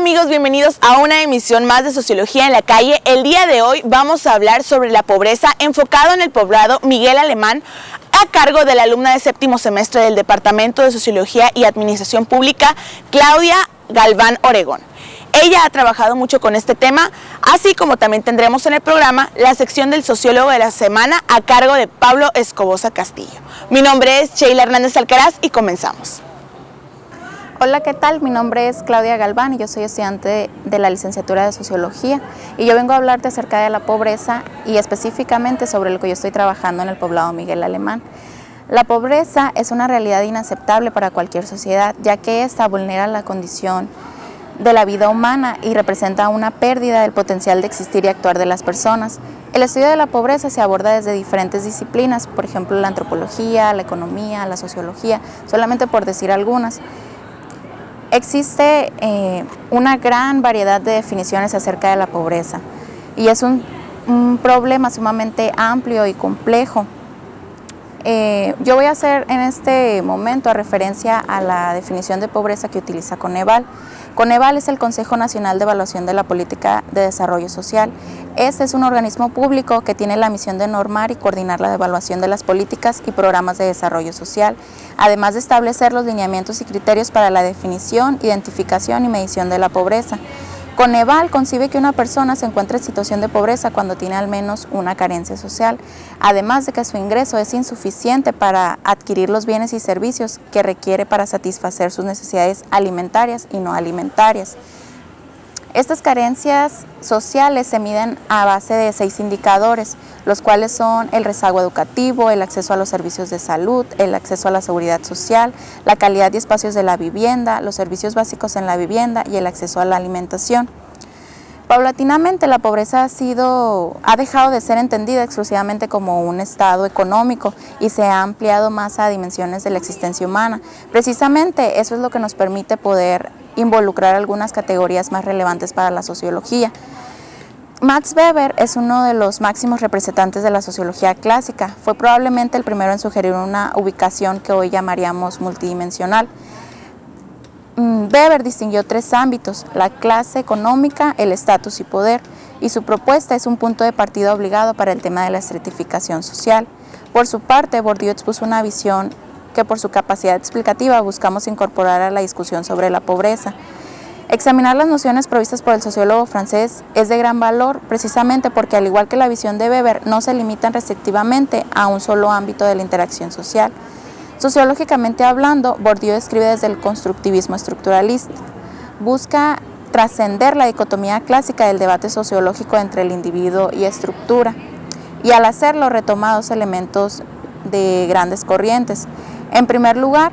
amigos? Bienvenidos a una emisión más de Sociología en la Calle. El día de hoy vamos a hablar sobre la pobreza enfocado en el poblado Miguel Alemán, a cargo de la alumna de séptimo semestre del Departamento de Sociología y Administración Pública, Claudia Galván Oregón. Ella ha trabajado mucho con este tema, así como también tendremos en el programa la sección del sociólogo de la semana a cargo de Pablo Escobosa Castillo. Mi nombre es Sheila Hernández Alcaraz y comenzamos. Hola, ¿qué tal? Mi nombre es Claudia Galván y yo soy estudiante de la licenciatura de Sociología y yo vengo a hablarte acerca de la pobreza y específicamente sobre lo que yo estoy trabajando en el poblado Miguel Alemán. La pobreza es una realidad inaceptable para cualquier sociedad, ya que esta vulnera la condición de la vida humana y representa una pérdida del potencial de existir y actuar de las personas. El estudio de la pobreza se aborda desde diferentes disciplinas, por ejemplo la antropología, la economía, la sociología, solamente por decir algunas. Existe una gran variedad de definiciones acerca de la pobreza y es un problema sumamente amplio y complejo. Yo voy a hacer en este momento referencia a la definición de pobreza que utiliza Coneval. Coneval es el Consejo Nacional de Evaluación de la Política de Desarrollo Social. Este es un organismo público que tiene la misión de normar y coordinar la evaluación de las políticas y programas de desarrollo social, además de establecer los lineamientos y criterios para la definición, identificación y medición de la pobreza. Coneval concibe que una persona se encuentra en situación de pobreza cuando tiene al menos una carencia social, además de que su ingreso es insuficiente para adquirir los bienes y servicios que requiere para satisfacer sus necesidades alimentarias y no alimentarias. Estas carencias sociales se miden a base de 6 indicadores, los cuales son el rezago educativo, el acceso a los servicios de salud, el acceso a la seguridad social, la calidad y espacios de la vivienda, los servicios básicos en la vivienda y el acceso a la alimentación. Paulatinamente, la pobreza ha dejado de ser entendida exclusivamente como un estado económico y se ha ampliado más a dimensiones de la existencia humana. Precisamente eso es lo que nos permite poder involucrar algunas categorías más relevantes para la sociología. Max Weber es uno de los máximos representantes de la sociología clásica. Fue probablemente el primero en sugerir una ubicación que hoy llamaríamos multidimensional. Weber distinguió 3 ámbitos: la clase económica, el estatus y poder, y su propuesta es un punto de partida obligado para el tema de la estratificación social. Por su parte, Bourdieu expuso una visión que por su capacidad explicativa buscamos incorporar a la discusión sobre la pobreza. Examinar las nociones provistas por el sociólogo francés es de gran valor precisamente porque, al igual que la visión de Weber, no se limitan restrictivamente a un solo ámbito de la interacción social. Sociológicamente hablando, Bourdieu escribe desde el constructivismo estructuralista. Busca trascender la dicotomía clásica del debate sociológico entre el individuo y estructura, y al hacerlo retoma 2 elementos de grandes corrientes. En primer lugar,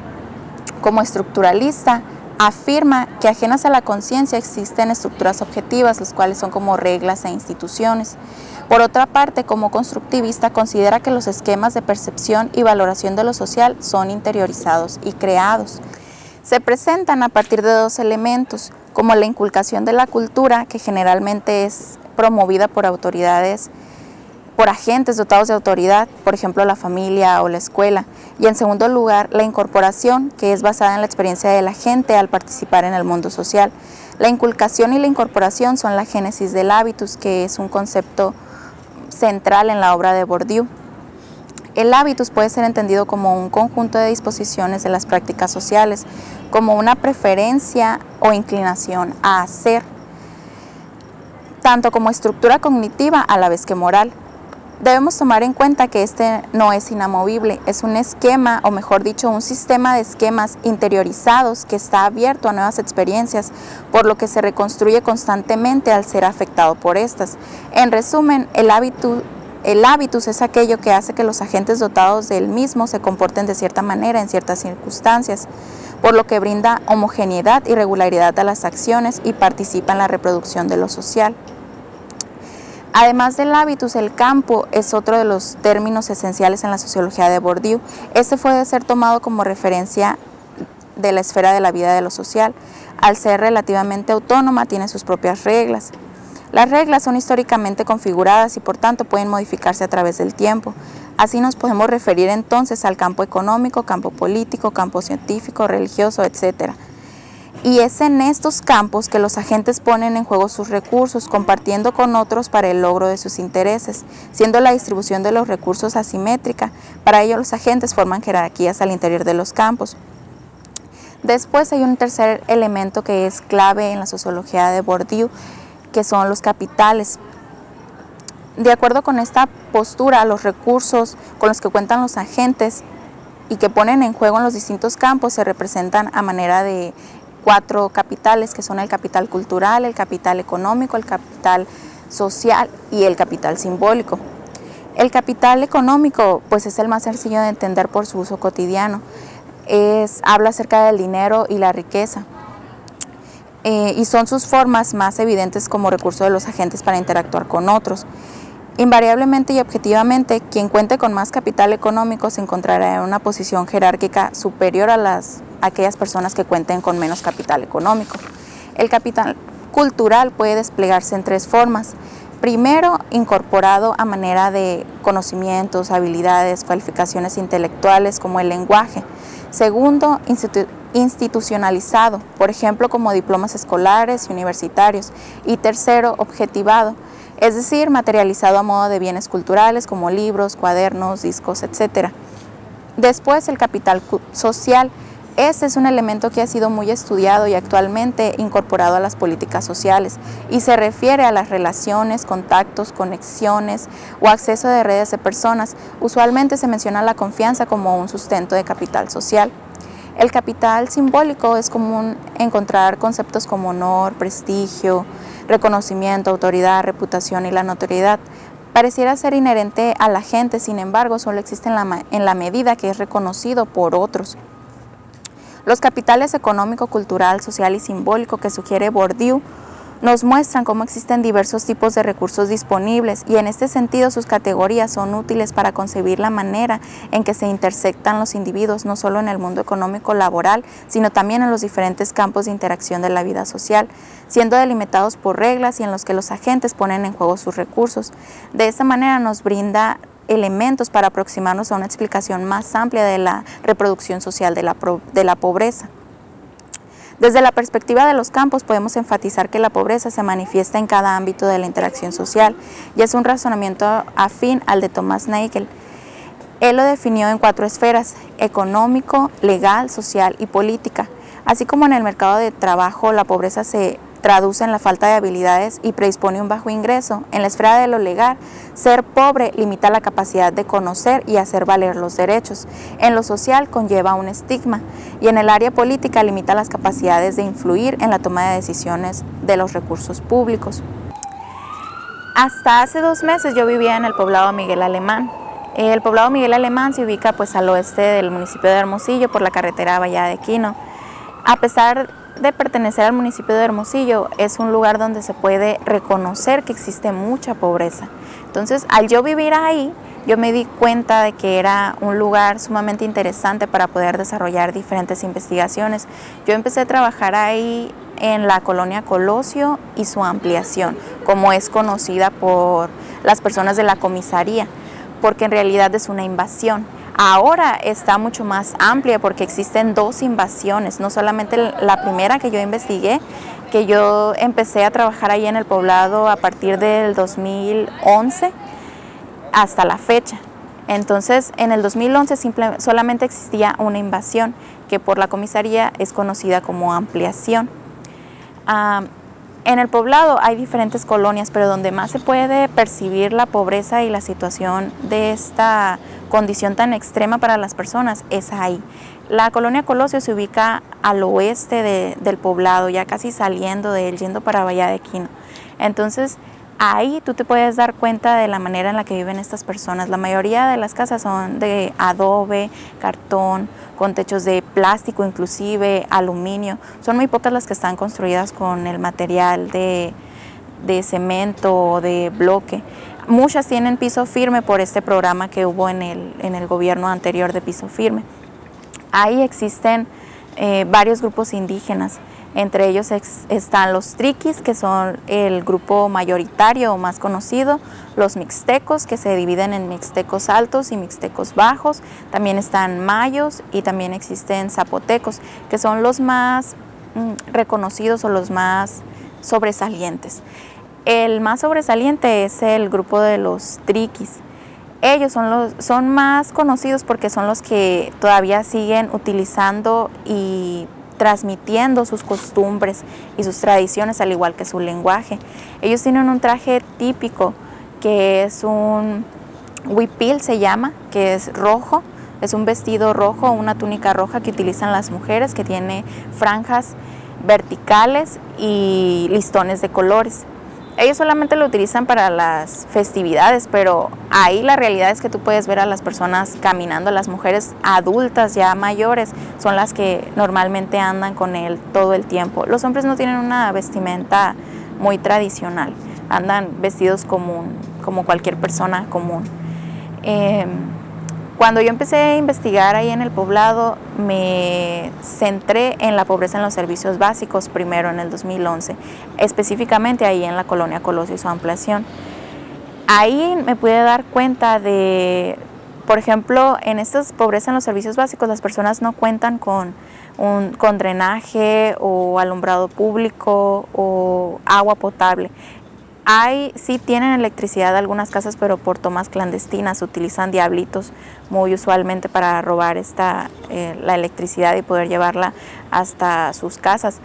como estructuralista, afirma que ajenas a la conciencia existen estructuras objetivas, las cuales son como reglas e instituciones. Por otra parte, como constructivista, considera que los esquemas de percepción y valoración de lo social son interiorizados y creados. Se presentan a partir de 2 elementos, como la inculcación de la cultura, que generalmente es promovida por autoridades, por agentes dotados de autoridad, por ejemplo la familia o la escuela, y en segundo lugar la incorporación, que es basada en la experiencia de la gente al participar en el mundo social. La inculcación y la incorporación son la génesis del hábitus, que es un concepto central en la obra de Bourdieu. El hábitus puede ser entendido como un conjunto de disposiciones de las prácticas sociales, como una preferencia o inclinación a hacer, tanto como estructura cognitiva a la vez que moral. Debemos tomar en cuenta que este no es inamovible, es un esquema, o mejor dicho, un sistema de esquemas interiorizados que está abierto a nuevas experiencias, por lo que se reconstruye constantemente al ser afectado por estas. En resumen, el hábitus es aquello que hace que los agentes dotados del mismo se comporten de cierta manera en ciertas circunstancias, por lo que brinda homogeneidad y regularidad a las acciones y participa en la reproducción de lo social. Además del hábitus, el campo es otro de los términos esenciales en la sociología de Bourdieu. Este puede ser tomado como referencia de la esfera de la vida de lo social. Al ser relativamente autónoma, tiene sus propias reglas. Las reglas son históricamente configuradas y por tanto pueden modificarse a través del tiempo. Así nos podemos referir entonces al campo económico, campo político, campo científico, religioso, etc. Y es en estos campos que los agentes ponen en juego sus recursos, compartiendo con otros para el logro de sus intereses, siendo la distribución de los recursos asimétrica. Para ello los agentes forman jerarquías al interior de los campos. Después hay un tercer elemento que es clave en la sociología de Bourdieu, que son los capitales. De acuerdo con esta postura, los recursos con los que cuentan los agentes y que ponen en juego en los distintos campos se representan a manera de 4 capitales, que son el capital cultural, el capital económico, el capital social y el capital simbólico. El capital económico pues es el más sencillo de entender por su uso cotidiano. Habla acerca del dinero y la riqueza. Y son sus formas más evidentes como recurso de los agentes para interactuar con otros. Invariablemente y objetivamente, quien cuente con más capital económico se encontrará en una posición jerárquica superior a aquellas personas que cuenten con menos capital económico. El capital cultural puede desplegarse en 3 formas. Primero, incorporado a manera de conocimientos, habilidades, cualificaciones intelectuales como el lenguaje. Segundo, institucionalizado, por ejemplo, como diplomas escolares y universitarios. Y tercero, objetivado, es decir, materializado a modo de bienes culturales como libros, cuadernos, discos, etc. Después, el capital social. Este es un elemento que ha sido muy estudiado y actualmente incorporado a las políticas sociales y se refiere a las relaciones, contactos, conexiones o acceso de redes de personas. Usualmente se menciona la confianza como un sustento de capital social. El capital simbólico es común encontrar conceptos como honor, prestigio, reconocimiento, autoridad, reputación y la notoriedad. Pareciera ser inherente a la gente, sin embargo, solo existe en la medida que es reconocido por otros. Los capitales económico, cultural, social y simbólico que sugiere Bourdieu nos muestran cómo existen diversos tipos de recursos disponibles y en este sentido sus categorías son útiles para concebir la manera en que se intersectan los individuos no solo en el mundo económico laboral, sino también en los diferentes campos de interacción de la vida social, siendo delimitados por reglas y en los que los agentes ponen en juego sus recursos. De esta manera nos brinda elementos para aproximarnos a una explicación más amplia de la reproducción social de la pobreza. Desde la perspectiva de los campos podemos enfatizar que la pobreza se manifiesta en cada ámbito de la interacción social y es un razonamiento afín al de Thomas Nagel. Él lo definió en 4 esferas: económico, legal, social y política. Así como en el mercado de trabajo la pobreza se traduce en la falta de habilidades y predispone un bajo ingreso, en la esfera de lo legal, ser pobre limita la capacidad de conocer y hacer valer los derechos. En lo social conlleva un estigma y en el área política limita las capacidades de influir en la toma de decisiones de los recursos públicos. Hasta hace 2 meses yo vivía en el poblado Miguel Alemán. El poblado Miguel Alemán se ubica pues al oeste del municipio de Hermosillo por la carretera Valladequino. A pesar de pertenecer al municipio de Hermosillo, es un lugar donde se puede reconocer que existe mucha pobreza. Entonces, al yo vivir ahí, yo me di cuenta de que era un lugar sumamente interesante para poder desarrollar diferentes investigaciones. Yo empecé a trabajar ahí en la colonia Colosio y su ampliación, como es conocida por las personas de la comisaría, porque en realidad es una invasión. Ahora está mucho más amplia porque existen 2 invasiones, no solamente la primera que yo investigué, que yo empecé a trabajar ahí en el poblado a partir del 2011 hasta la fecha. Entonces, en el 2011 solamente existía una invasión, que por la comisaría es conocida como ampliación. En el poblado hay diferentes colonias, pero donde más se puede percibir la pobreza y la situación de esta condición tan extrema para las personas es ahí. La colonia Colosio se ubica al oeste del poblado, ya casi saliendo de él, yendo para Valladequino. Entonces, ahí tú te puedes dar cuenta de la manera en la que viven estas personas. La mayoría de las casas son de adobe, cartón, con techos de plástico, inclusive aluminio. Son muy pocas las que están construidas con el material de cemento o de bloque. Muchas tienen piso firme por este programa que hubo en el gobierno anterior de piso firme. Ahí existen varios grupos indígenas. Entre ellos están los triquis, que son el grupo mayoritario o más conocido, los mixtecos, que se dividen en mixtecos altos y mixtecos bajos, también están mayos y también existen zapotecos, que son los más reconocidos o los más sobresalientes. El más sobresaliente es el grupo de los triquis. Ellos son más conocidos porque son los que todavía siguen utilizando y transmitiendo sus costumbres y sus tradiciones, al igual que su lenguaje. Ellos tienen un traje típico que es un huipil, se llama, que es rojo. Es un vestido rojo, una túnica roja que utilizan las mujeres, que tiene franjas verticales y listones de colores. Ellos solamente lo utilizan para las festividades, pero ahí la realidad es que tú puedes ver a las personas caminando. Las mujeres adultas ya mayores son las que normalmente andan con él todo el tiempo. Los hombres no tienen una vestimenta muy tradicional, andan vestidos como cualquier persona común. Cuando yo empecé a investigar ahí en el poblado, me centré en la pobreza en los servicios básicos, primero en el 2011, específicamente ahí en la colonia Colosio y su ampliación. Ahí me pude dar cuenta de, por ejemplo, en esta pobreza en los servicios básicos, las personas no cuentan con drenaje o alumbrado público o agua potable. Sí tienen electricidad algunas casas, pero por tomas clandestinas, utilizan diablitos muy usualmente para robar la electricidad y poder llevarla hasta sus casas.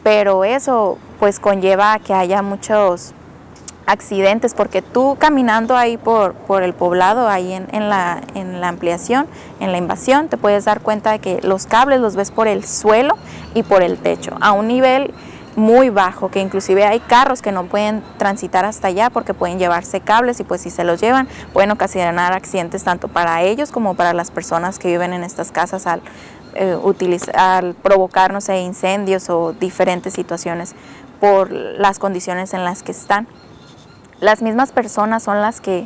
Pero eso pues conlleva a que haya muchos accidentes, porque tú caminando ahí por el poblado, ahí en la ampliación, en la invasión, te puedes dar cuenta de que los cables los ves por el suelo y por el techo, a un nivel muy bajo, que inclusive hay carros que no pueden transitar hasta allá porque pueden llevarse cables, y pues si se los llevan pueden ocasionar accidentes tanto para ellos como para las personas que viven en estas casas al provocar, no sé, incendios o diferentes situaciones por las condiciones en las que están. Las mismas personas son las que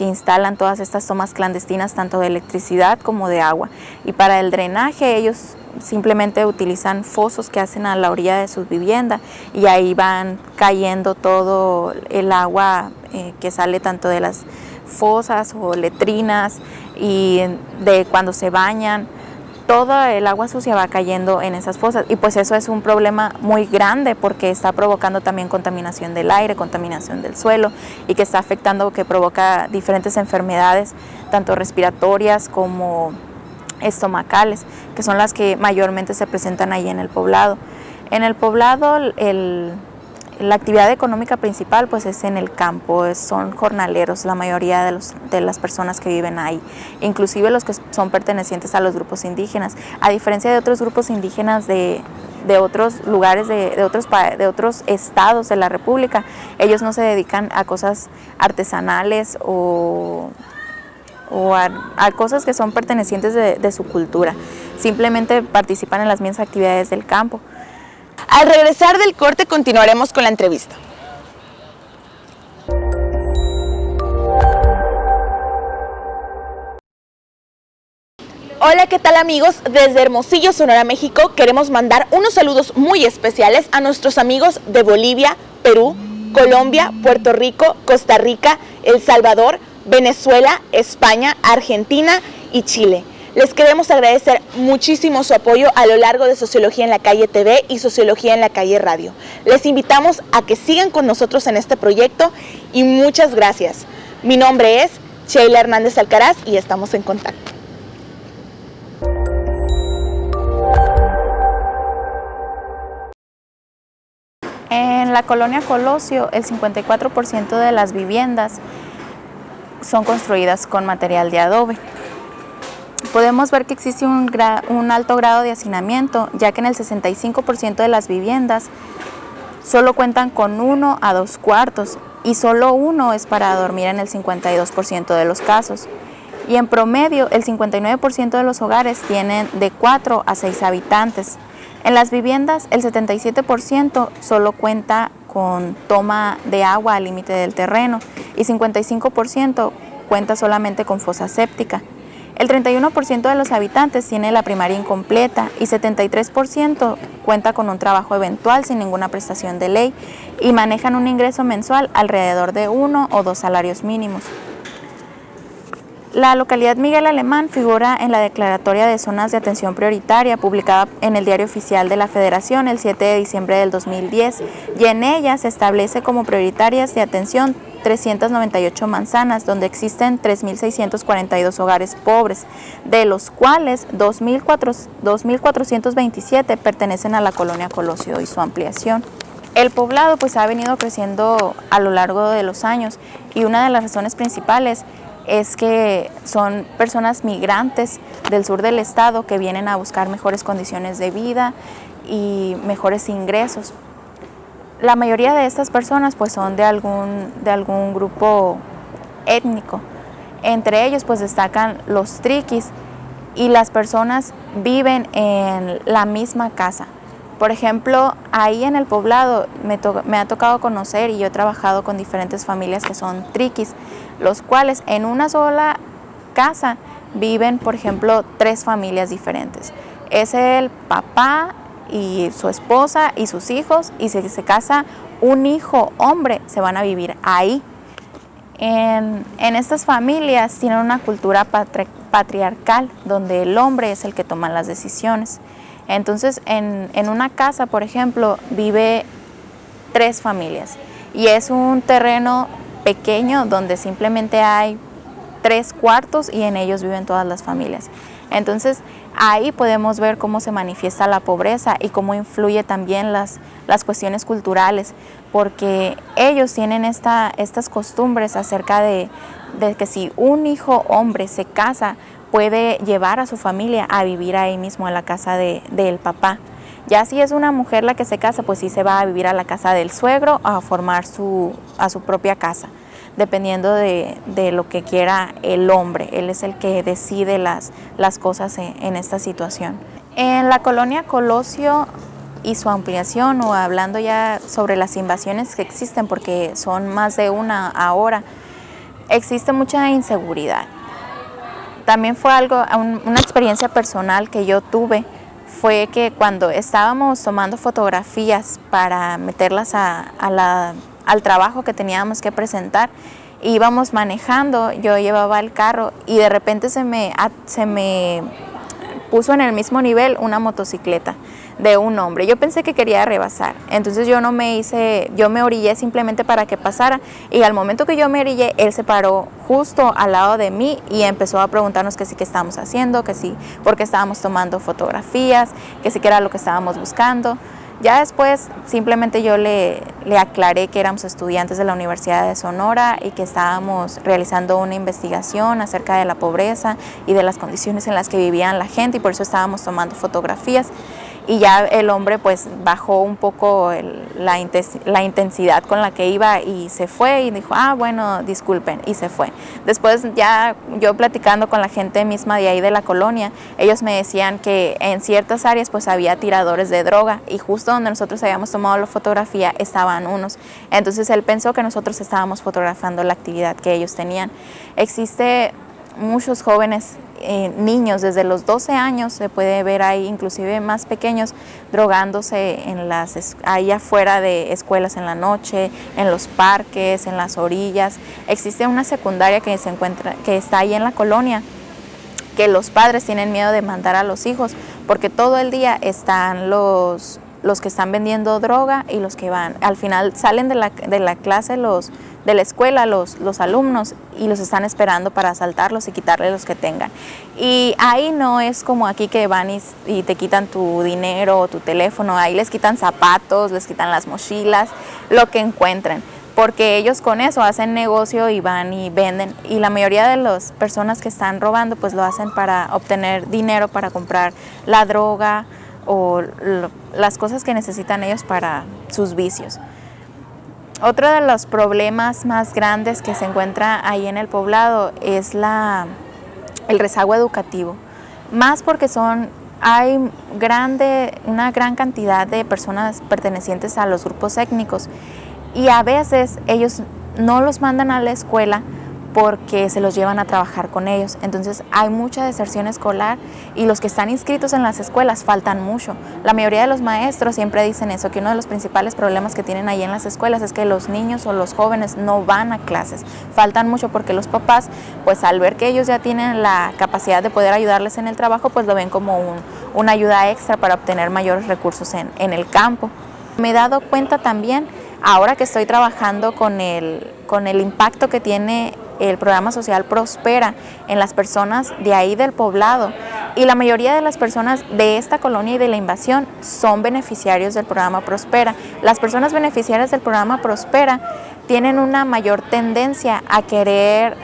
instalan todas estas tomas clandestinas, tanto de electricidad como de agua. Y para el drenaje ellos simplemente utilizan fosos que hacen a la orilla de su vivienda, y ahí van cayendo todo el agua que sale tanto de las fosas o letrinas y de cuando se bañan. Toda el agua sucia va cayendo en esas fosas, y pues eso es un problema muy grande porque está provocando también contaminación del aire, contaminación del suelo, y que está afectando, que provoca diferentes enfermedades, tanto respiratorias como estomacales, que son las que mayormente se presentan ahí en el poblado. En el poblado la actividad económica principal pues es en el campo, son jornaleros la mayoría de las personas que viven ahí, inclusive los que son pertenecientes a los grupos indígenas. A diferencia de otros grupos indígenas de otros lugares, de otros estados de la República, ellos no se dedican a cosas artesanales o a cosas que son pertenecientes de su cultura, simplemente participan en las mismas actividades del campo. Al regresar del corte continuaremos con la entrevista. Hola, ¿qué tal amigos? Desde Hermosillo, Sonora, México, queremos mandar unos saludos muy especiales a nuestros amigos de Bolivia, Perú, Colombia, Puerto Rico, Costa Rica, El Salvador, Venezuela, España, Argentina y Chile. Les queremos agradecer muchísimo su apoyo a lo largo de Sociología en la Calle TV y Sociología en la Calle Radio. Les invitamos a que sigan con nosotros en este proyecto y muchas gracias. Mi nombre es Sheila Hernández Alcaraz y estamos en contacto. En la colonia Colosio, el 54% de las viviendas son construidas con material de adobe. Podemos ver que existe un alto grado de hacinamiento, ya que en el 65% de las viviendas solo cuentan con 1 a 2 cuartos y solo uno es para dormir en el 52% de los casos. Y en promedio, el 59% de los hogares tienen de 4 a 6 habitantes. En las viviendas, el 77% solo cuenta con toma de agua al límite del terreno y 55% cuenta solamente con fosa séptica. El 31% de los habitantes tiene la primaria incompleta y 73% cuenta con un trabajo eventual sin ninguna prestación de ley y manejan un ingreso mensual alrededor de 1 o 2 salarios mínimos. La localidad Miguel Alemán figura en la Declaratoria de Zonas de Atención Prioritaria publicada en el Diario Oficial de la Federación el 7 de diciembre del 2010 y en ella se establece como prioritarias de atención 398 manzanas, donde existen 3.642 hogares pobres, de los cuales 2.427 pertenecen a la colonia Colosio y su ampliación. El poblado pues ha venido creciendo a lo largo de los años y una de las razones principales es que son personas migrantes del sur del estado que vienen a buscar mejores condiciones de vida y mejores ingresos. La mayoría de estas personas pues son de algún grupo étnico. Entre ellos pues destacan los triquis y las personas viven en la misma casa. Por ejemplo, ahí en el poblado me ha tocado conocer y yo he trabajado con diferentes familias que son triquis, los cuales en una sola casa viven, por ejemplo, 3 familias diferentes. Es el papá y su esposa y sus hijos, y si se casa un hijo hombre, se van a vivir ahí. En estas familias tienen una cultura patriarcal, donde el hombre es el que toma las decisiones. Entonces, en una casa, por ejemplo, vive 3 familias y es un terreno pequeño donde simplemente hay 3 cuartos y en ellos viven todas las familias. Entonces, ahí podemos ver cómo se manifiesta la pobreza y cómo influye también las cuestiones culturales, porque ellos tienen estas costumbres acerca de que si un hijo hombre se casa, puede llevar a su familia a vivir ahí mismo en la casa del papá. Ya si es una mujer la que se casa, pues sí se va a vivir a la casa del suegro a formar a su propia casa, dependiendo de lo que quiera el hombre. Él es el que decide las cosas en esta situación. En la colonia Colosio y su ampliación, o hablando ya sobre las invasiones que existen, porque son más de una ahora, existe mucha inseguridad. También fue una experiencia personal que yo tuve, fue que cuando estábamos tomando fotografías para meterlas al trabajo que teníamos que presentar, íbamos manejando, yo llevaba el carro y de repente se me puso en el mismo nivel una motocicleta de un hombre. Yo pensé que quería rebasar, entonces yo me orillé simplemente para que pasara, y al momento que yo me orillé, él se paró justo al lado de mí y empezó a preguntarnos que sí, qué estábamos haciendo, que sí, por qué estábamos tomando fotografías, que sí, qué era lo que estábamos buscando. Ya después simplemente yo le aclaré que éramos estudiantes de la Universidad de Sonora y que estábamos realizando una investigación acerca de la pobreza y de las condiciones en las que vivían la gente, y por eso estábamos tomando fotografías. Y ya el hombre pues bajó un poco la intensidad con la que iba y se fue y dijo, bueno, disculpen, y se fue. Después ya yo platicando con la gente misma de ahí de la colonia, ellos me decían que en ciertas áreas pues había tiradores de droga, y justo donde nosotros habíamos tomado la fotografía estaban unos. Entonces él pensó que nosotros estábamos fotografiando la actividad que ellos tenían. Existe muchos jóvenes, niños desde los 12 años, se puede ver ahí, inclusive más pequeños, drogándose ahí afuera de escuelas en la noche, en los parques, en las orillas. Existe una secundaria que está ahí en la colonia, que los padres tienen miedo de mandar a los hijos, porque todo el día están los que están vendiendo droga y los que van. Al final salen de la clase de la escuela los alumnos, y los están esperando para asaltarlos y quitarle los que tengan. Y ahí no es como aquí que van y te quitan tu dinero o tu teléfono. Ahí les quitan zapatos, les quitan las mochilas, lo que encuentren, porque ellos con eso hacen negocio y van y venden. Y la mayoría de las personas que están robando pues lo hacen para obtener dinero para comprar la droga o las cosas que necesitan ellos para sus vicios. Otro de los problemas más grandes que se encuentra ahí en el poblado es el rezago educativo, más porque hay una gran cantidad de personas pertenecientes a los grupos étnicos, y a veces ellos no los mandan a la escuela porque se los llevan a trabajar con ellos. Entonces hay mucha deserción escolar y los que están inscritos en las escuelas faltan mucho. La mayoría de los maestros siempre dicen eso, que uno de los principales problemas que tienen ahí en las escuelas es que los niños o los jóvenes no van a clases. Faltan mucho porque los papás, pues al ver que ellos ya tienen la capacidad de poder ayudarles en el trabajo, pues lo ven como una ayuda extra para obtener mayores recursos en el campo. Me he dado cuenta también, ahora que estoy trabajando con el impacto que tiene el programa social Prospera en las personas de ahí del poblado, y la mayoría de las personas de esta colonia y de la invasión son beneficiarios del programa Prospera. Las personas beneficiarias del programa Prospera tienen una mayor tendencia a querer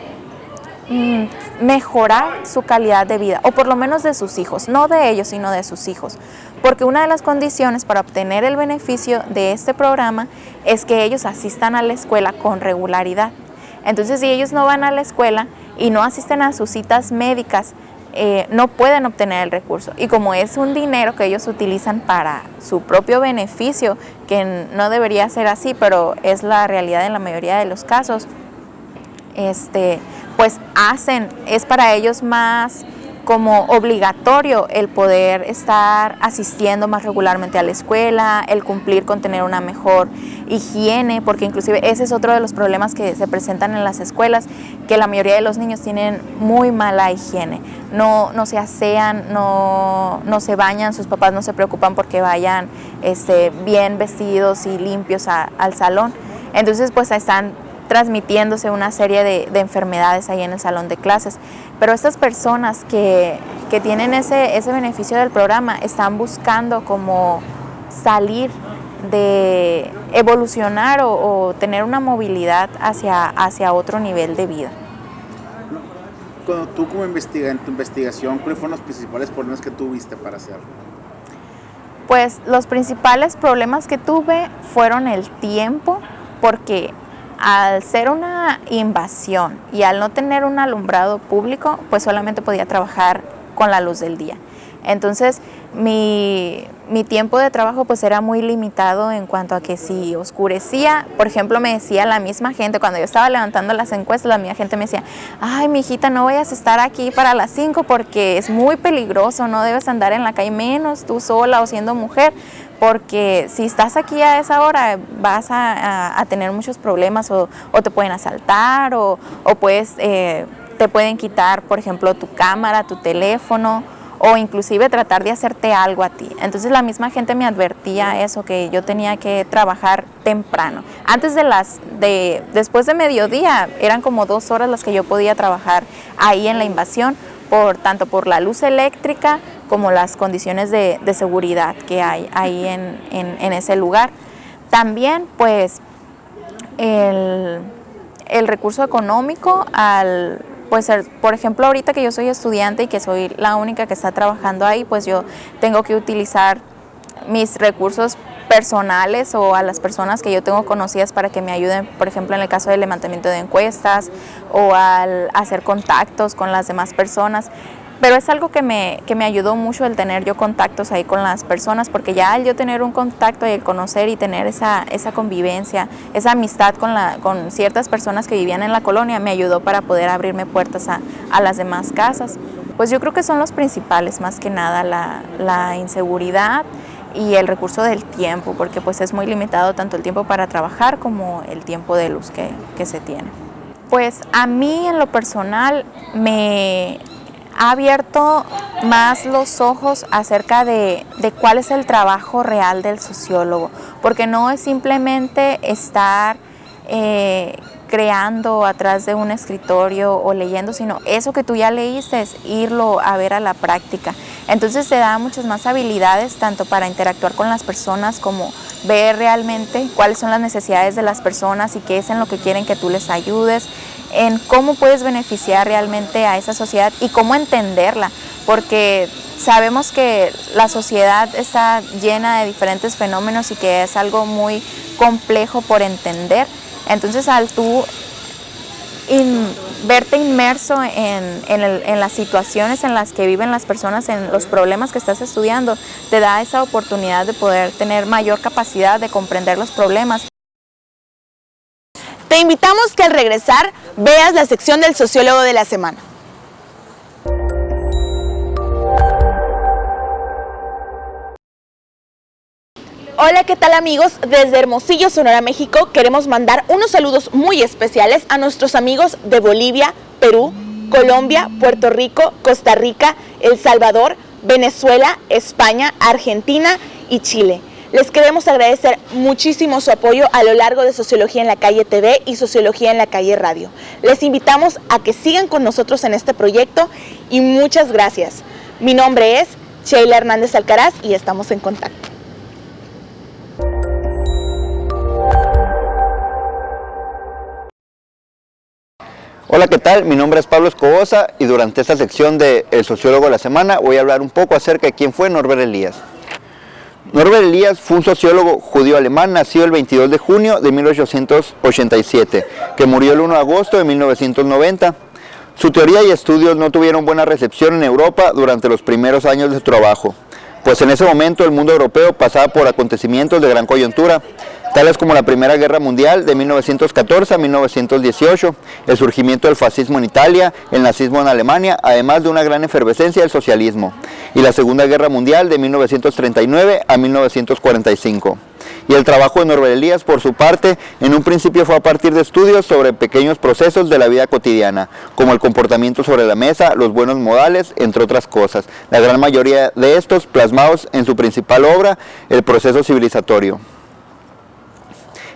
mejorar su calidad de vida, o por lo menos de sus hijos, no de ellos, sino de sus hijos, porque una de las condiciones para obtener el beneficio de este programa es que ellos asistan a la escuela con regularidad. Entonces, si ellos no van a la escuela y no asisten a sus citas médicas, no pueden obtener el recurso. Y como es un dinero que ellos utilizan para su propio beneficio, que no debería ser así, pero es la realidad en la mayoría de los casos, pues es para ellos más como obligatorio el poder estar asistiendo más regularmente a la escuela, el cumplir con tener una mejor higiene, porque inclusive ese es otro de los problemas que se presentan en las escuelas, que la mayoría de los niños tienen muy mala higiene, no se asean, no se bañan, sus papás no se preocupan porque vayan bien vestidos y limpios al salón. Entonces pues están transmitiéndose una serie de enfermedades ahí en el salón de clases. Pero estas personas que tienen ese beneficio del programa están buscando como salir de evolucionar o tener una movilidad hacia otro nivel de vida. Cuando tú como en tu investigación, ¿cuáles fueron los principales problemas que tuviste para hacerlo? Pues los principales problemas que tuve fueron el tiempo, porque al ser una invasión y al no tener un alumbrado público, pues solamente podía trabajar con la luz del día. Entonces mi tiempo de trabajo pues era muy limitado en cuanto a que si oscurecía, por ejemplo, me decía la misma gente, cuando yo estaba levantando las encuestas, la misma gente me decía: ay, mi hijita, no vayas a estar aquí para las 5 porque es muy peligroso, no debes andar en la calle, menos tú sola o siendo mujer, porque si estás aquí a esa hora vas a tener muchos problemas, o te pueden asaltar, o puedes, te pueden quitar, por ejemplo, tu cámara, tu teléfono, o inclusive tratar de hacerte algo a ti. Entonces la misma gente me advertía eso, que yo tenía que trabajar temprano. Después de mediodía eran como 2 horas las que yo podía trabajar ahí en la invasión, tanto por la luz eléctrica como las condiciones de seguridad que hay ahí en ese lugar. También pues el recurso económico, pues por ejemplo, ahorita que yo soy estudiante y que soy la única que está trabajando ahí, pues yo tengo que utilizar mis recursos personales o a las personas que yo tengo conocidas para que me ayuden, por ejemplo, en el caso del levantamiento de encuestas o al hacer contactos con las demás personas. Pero es algo que me ayudó mucho el tener yo contactos ahí con las personas, porque ya al yo tener un contacto y el conocer y tener esa convivencia, esa amistad con ciertas personas que vivían en la colonia, me ayudó para poder abrirme puertas a las demás casas. Pues yo creo que son los principales, más que nada la inseguridad y el recurso del tiempo, porque pues es muy limitado tanto el tiempo para trabajar como el tiempo de luz que se tiene. Pues a mí en lo personal me ha abierto más los ojos acerca de cuál es el trabajo real del sociólogo, porque no es simplemente estar creando atrás de un escritorio o leyendo, sino eso que tú ya leíste es irlo a ver a la práctica. Entonces te da muchas más habilidades, tanto para interactuar con las personas como ver realmente cuáles son las necesidades de las personas y qué es en lo que quieren que tú les ayudes, en cómo puedes beneficiar realmente a esa sociedad y cómo entenderla, porque sabemos que la sociedad está llena de diferentes fenómenos y que es algo muy complejo por entender. Entonces al tú verte inmerso en las situaciones en las que viven las personas, en los problemas que estás estudiando, te da esa oportunidad de poder tener mayor capacidad de comprender los problemas. Te invitamos que al regresar veas la sección del sociólogo de la semana. Hola, ¿qué tal amigos? Desde Hermosillo, Sonora, México, queremos mandar unos saludos muy especiales a nuestros amigos de Bolivia, Perú, Colombia, Puerto Rico, Costa Rica, El Salvador, Venezuela, España, Argentina y Chile. Les queremos agradecer muchísimo su apoyo a lo largo de Sociología en la Calle TV y Sociología en la Calle Radio. Les invitamos a que sigan con nosotros en este proyecto y muchas gracias. Mi nombre es Sheila Hernández Alcaraz y estamos en contacto. Hola, ¿qué tal? Mi nombre es Pablo Escobosa y durante esta sección de El Sociólogo de la Semana voy a hablar un poco acerca de quién fue Norbert Elias. Norbert Elias fue un sociólogo judío-alemán nacido el 22 de junio de 1887, que murió el 1 de agosto de 1990. Su teoría y estudios no tuvieron buena recepción en Europa durante los primeros años de su trabajo, pues en ese momento el mundo europeo pasaba por acontecimientos de gran coyuntura, tales como la Primera Guerra Mundial de 1914 a 1918, el surgimiento del fascismo en Italia, el nazismo en Alemania, además de una gran efervescencia del socialismo, y la Segunda Guerra Mundial de 1939 a 1945. Y el trabajo de Norbert Elias, por su parte, en un principio fue a partir de estudios sobre pequeños procesos de la vida cotidiana, como el comportamiento sobre la mesa, los buenos modales, entre otras cosas, la gran mayoría de estos plasmados en su principal obra, El proceso civilizatorio.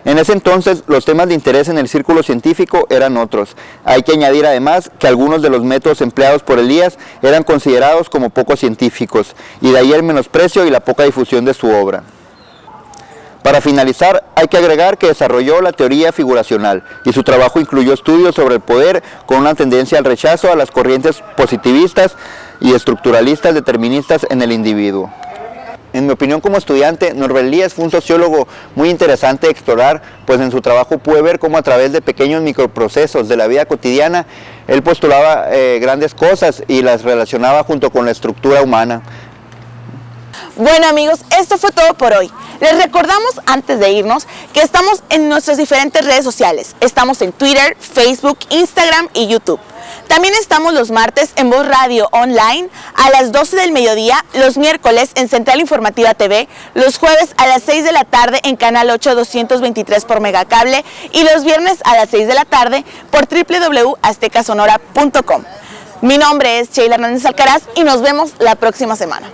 En ese entonces, los temas de interés en el círculo científico eran otros. Hay que añadir además que algunos de los métodos empleados por Elias eran considerados como poco científicos, y de ahí el menosprecio y la poca difusión de su obra. Para finalizar, hay que agregar que desarrolló la teoría figuracional, y su trabajo incluyó estudios sobre el poder con una tendencia al rechazo a las corrientes positivistas y estructuralistas deterministas en el individuo. En mi opinión como estudiante, Norbert Elias fue un sociólogo muy interesante de explorar, pues en su trabajo pude ver cómo a través de pequeños microprocesos de la vida cotidiana, él postulaba grandes cosas y las relacionaba junto con la estructura humana. Bueno amigos, esto fue todo por hoy. Les recordamos antes de irnos que estamos en nuestras diferentes redes sociales. Estamos en Twitter, Facebook, Instagram y YouTube. También estamos los martes en Voz Radio Online a las 12 del mediodía, los miércoles en Central Informativa TV, los jueves a las 6 de la tarde en Canal 8 223 por Megacable y los viernes a las 6 de la tarde por www.aztecasonora.com. Mi nombre es Sheila Hernández Alcaraz y nos vemos la próxima semana.